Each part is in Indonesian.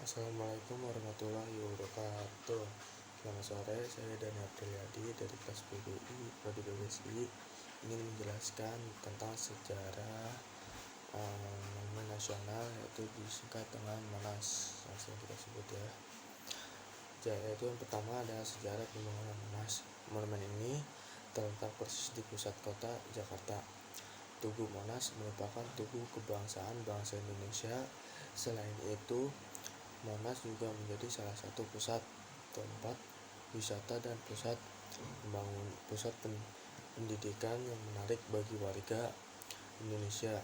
Assalamualaikum warahmatullahi wabarakatuh. Selamat sore, saya Dani Apriliadi dari kelas PBI Prodi PBSI ingin menjelaskan tentang sejarah monumen nasional, yaitu disingkat dengan Monas, langsung kita sebut ya. Yaitu yang pertama adalah sejarah pembangunan Monas. Monumen ini terletak persis di pusat kota Jakarta. Tugu Monas merupakan tugu kebangsaan bangsa Indonesia. Selain itu, Monas juga menjadi salah satu pusat tempat wisata dan pusat pendidikan yang menarik bagi warga Indonesia,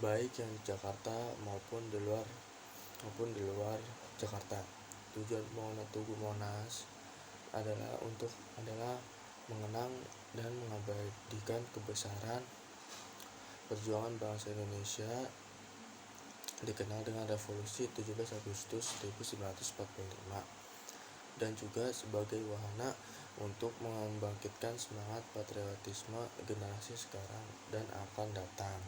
baik yang di Jakarta maupun di luar Jakarta. Tujuan pembangunan Tugu Monas adalah mengenang dan mengabadikan kebesaran perjuangan bangsa Indonesia, dikenal dengan Revolusi 17 Agustus 1945, dan juga sebagai wahana untuk membangkitkan semangat patriotisme generasi sekarang dan akan datang.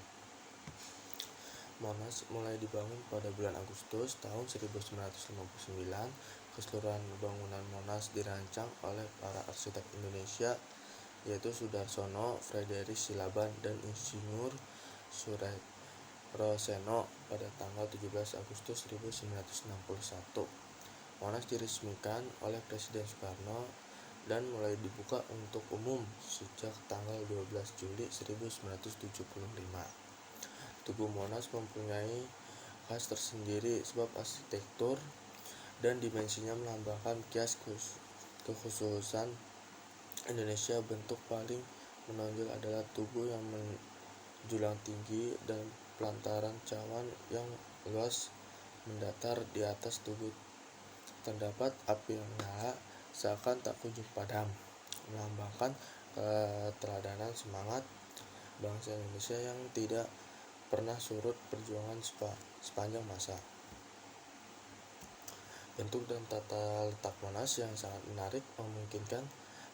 Monas mulai dibangun pada bulan Agustus tahun 1959. Keseluruhan bangunan Monas dirancang oleh para arsitek Indonesia, yaitu Sudarsono, Frederik Silaban, dan Insinyur Roseno pada tanggal 17 Agustus 1961. Monas diresmikan oleh Presiden Soekarno dan mulai dibuka untuk umum sejak tanggal 12 Juli 1975. Tugu Monas mempunyai khas tersendiri sebab arsitektur dan dimensinya melambangkan kias kekhususan Indonesia. Bentuk paling menonjol adalah tugu yang menjulang tinggi dan pelataran cawan yang luas mendatar. Di atas tugu terdapat api yang menyala seakan tak kunjung padam, melambangkan keteladanan semangat bangsa Indonesia yang tidak pernah surut perjuangan sepanjang masa. Bentuk dan tata letak Monas yang sangat menarik memungkinkan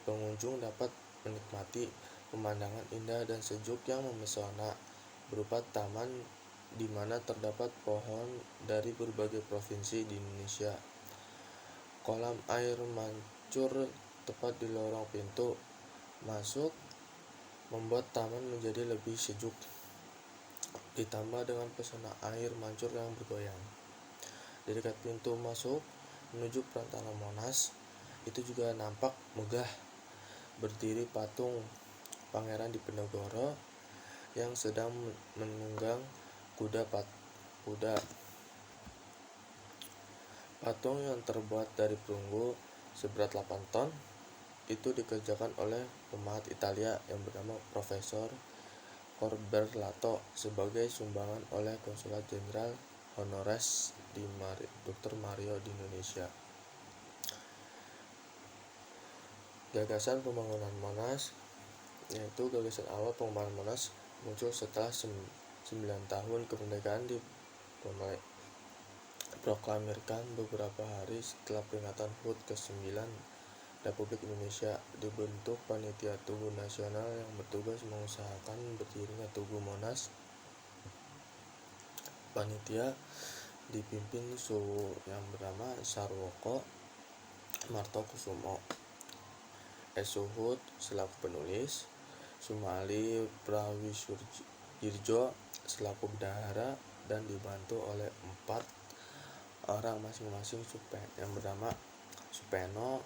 pengunjung dapat menikmati pemandangan indah dan sejuk yang memesona, berupa taman di mana terdapat pohon dari berbagai provinsi di Indonesia. Kolam air mancur tepat di lorong pintu masuk membuat taman menjadi lebih sejuk, ditambah dengan pesona air mancur yang bergoyang. Di dekat pintu masuk menuju pelataran Monas itu juga nampak megah berdiri patung Pangeran Diponegoro yang sedang menunggang kuda. Patung yang terbuat dari perunggu seberat 8 ton itu dikerjakan oleh pemahat Italia yang bernama Profesor Corberlato sebagai sumbangan oleh Konsulat Jenderal Honoris Dr. Mario di Indonesia. Gagasan pembangunan Monas, yaitu gagasan awal pengembangan Monas muncul setelah 9 tahun kemerdekaan diproklamirkan beberapa hari setelah peringatan HUT ke-9 Republik Indonesia. Dibentuk Panitia Tugu Nasional yang bertugas mengusahakan berdirinya Tugu Monas. Panitia dipimpin yang bernama Sarwoko Martokusumo, Suhut selaku penulis, Sumali Prawisurjirjo selaku bendahara, dan dibantu oleh 4 orang masing-masing yang bernama Supeno,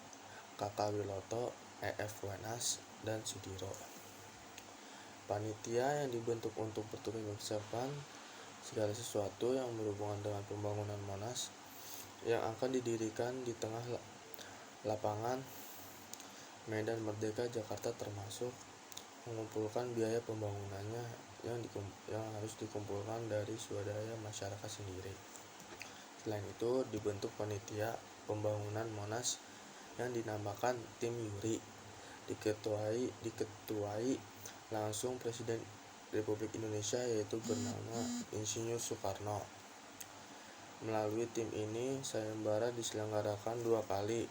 Kakak Wiloto, E.F. Wenas, dan Sudiro. Panitia yang dibentuk untuk bertugas mempersiapkan segala sesuatu yang berhubungan dengan pembangunan Monas yang akan didirikan di tengah lapangan Medan Merdeka Jakarta, termasuk mengumpulkan biaya pembangunannya yang harus dikumpulkan dari swadaya masyarakat sendiri. Selain itu, dibentuk panitia pembangunan Monas yang dinamakan Tim Yuri, diketuai langsung Presiden Republik Indonesia, yaitu bernama Insinyur Soekarno. Melalui tim ini, sayembara diselenggarakan 2 kali.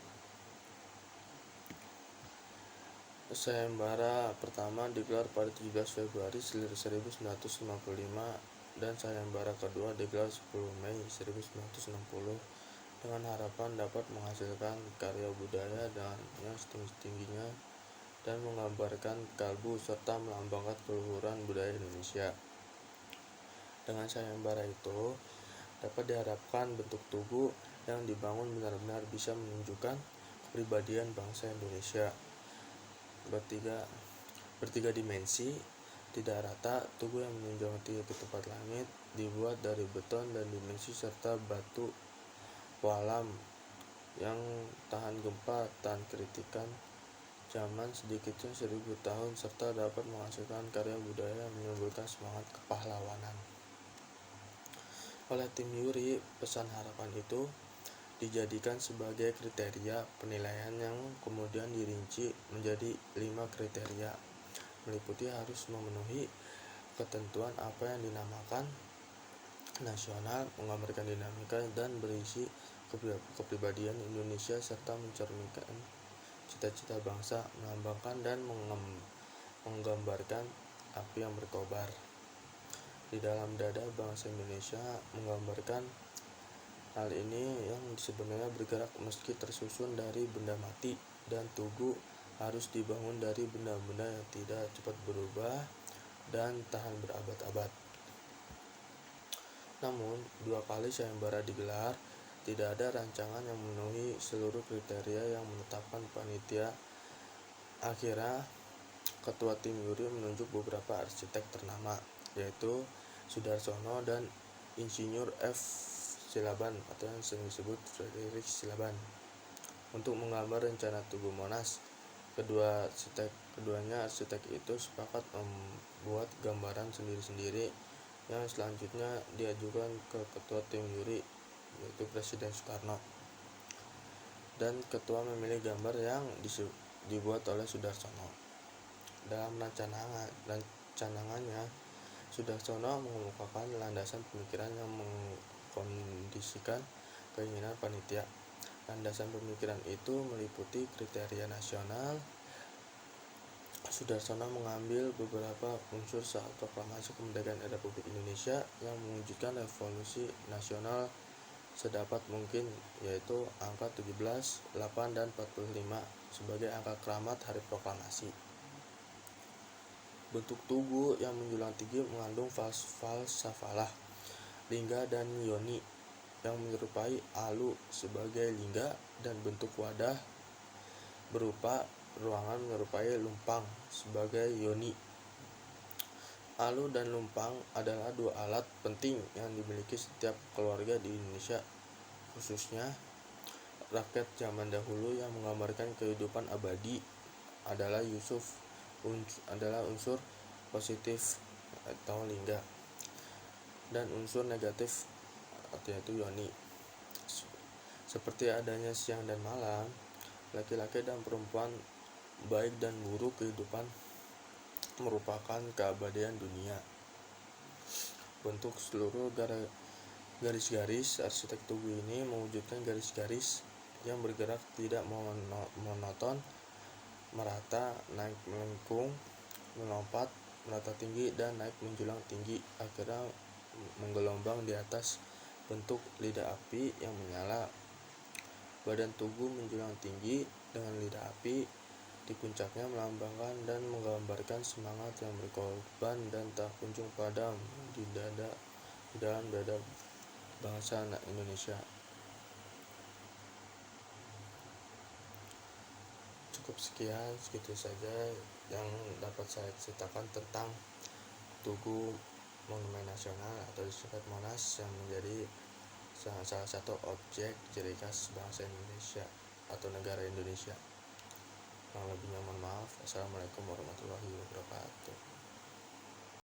Sayembara pertama digelar pada 17 Februari 1955 dan sayembara kedua digelar 10 Mei 1960 dengan harapan dapat menghasilkan karya budaya dan yang setinggi-tingginya dan menggambarkan kalbu serta melambangkan keluhuran budaya Indonesia. Dengan sayembara itu dapat diharapkan bentuk tugu yang dibangun benar-benar bisa menunjukkan kepribadian bangsa Indonesia. Bertiga dimensi, tidak rata, tugu yang menunjang tinggi ke tempat langit, dibuat dari beton dan dimensi serta batu walam yang tahan gempa, tahan kritikan zaman sedikitnya 1000 tahun, serta dapat menghasilkan karya budaya yang menimbulkan semangat kepahlawanan. Oleh tim Yuri, pesan harapan itu dijadikan sebagai kriteria penilaian yang kemudian dirinci menjadi 5 kriteria, meliputi harus memenuhi ketentuan apa yang dinamakan nasional, menggambarkan dinamika dan berisi kepribadian Indonesia, serta mencerminkan cita-cita bangsa, melambangkan dan menggambarkan api yang berkobar di dalam dada bangsa Indonesia, menggambarkan hal ini yang sebenarnya bergerak meski tersusun dari benda mati, dan tugu harus dibangun dari benda-benda yang tidak cepat berubah dan tahan berabad-abad. Namun, 2 kali sayembara digelar, tidak ada rancangan yang memenuhi seluruh kriteria yang menetapkan panitia. Akhirnya, ketua tim Yuri menunjuk beberapa arsitek ternama, yaitu Sudarsono dan Insinyur F. Silaban atau yang sering disebut Frederick Silaban, untuk menggambar rencana Tugu Monas. Keduanya arsitek itu sepakat membuat gambaran sendiri-sendiri yang selanjutnya diajukan ke ketua tim Yuri, yaitu Presiden Soekarno, dan ketua memilih gambar yang dibuat oleh Sudarsono. Dalam rancangannya, Sudarsono mengemukakan landasan pemikiran yang mengkondisikan keinginan panitia. Landasan pemikiran itu meliputi kriteria nasional. Sudarsono mengambil beberapa unsur saat proklamasi kemerdekaan Republik Indonesia yang mewujudkan revolusi nasional sedapat mungkin, yaitu angka 17, 8, dan 45 sebagai angka keramat hari proklamasi. Bentuk tugu yang menjulang tinggi mengandung falsafalah lingga dan yoni yang menyerupai alu sebagai lingga, dan bentuk wadah berupa ruangan menyerupai lumpang sebagai yoni. Alu dan lumpang adalah 2 alat penting yang dimiliki setiap keluarga di Indonesia, khususnya rakyat zaman dahulu, yang menggambarkan kehidupan abadi adalah unsur positif atau lingga, dan unsur negatif yaitu yoni. Seperti adanya siang dan malam, laki-laki dan perempuan, baik dan buruk kehidupan, merupakan keabadian dunia. Bentuk seluruh garis-garis arsitek tugu ini mewujudkan garis-garis yang bergerak tidak monoton, merata, naik melengkung, melompat, merata tinggi, dan naik menjulang tinggi, akhirnya menggelombang di atas bentuk lidah api yang menyala. Badan tugu menjulang tinggi dengan lidah api di puncaknya, melambangkan dan menggambarkan semangat yang berkorban dan tak kunjung padam di dalam dada bangsa Indonesia. Cukup segitu saja yang dapat saya ceritakan tentang Tugu Monumen Nasional atau disingkat Monas, yang menjadi salah satu objek ciri khas bangsa Indonesia atau negara Indonesia. Kurang lebihnya mohon maaf. Assalamualaikum warahmatullahi wabarakatuh.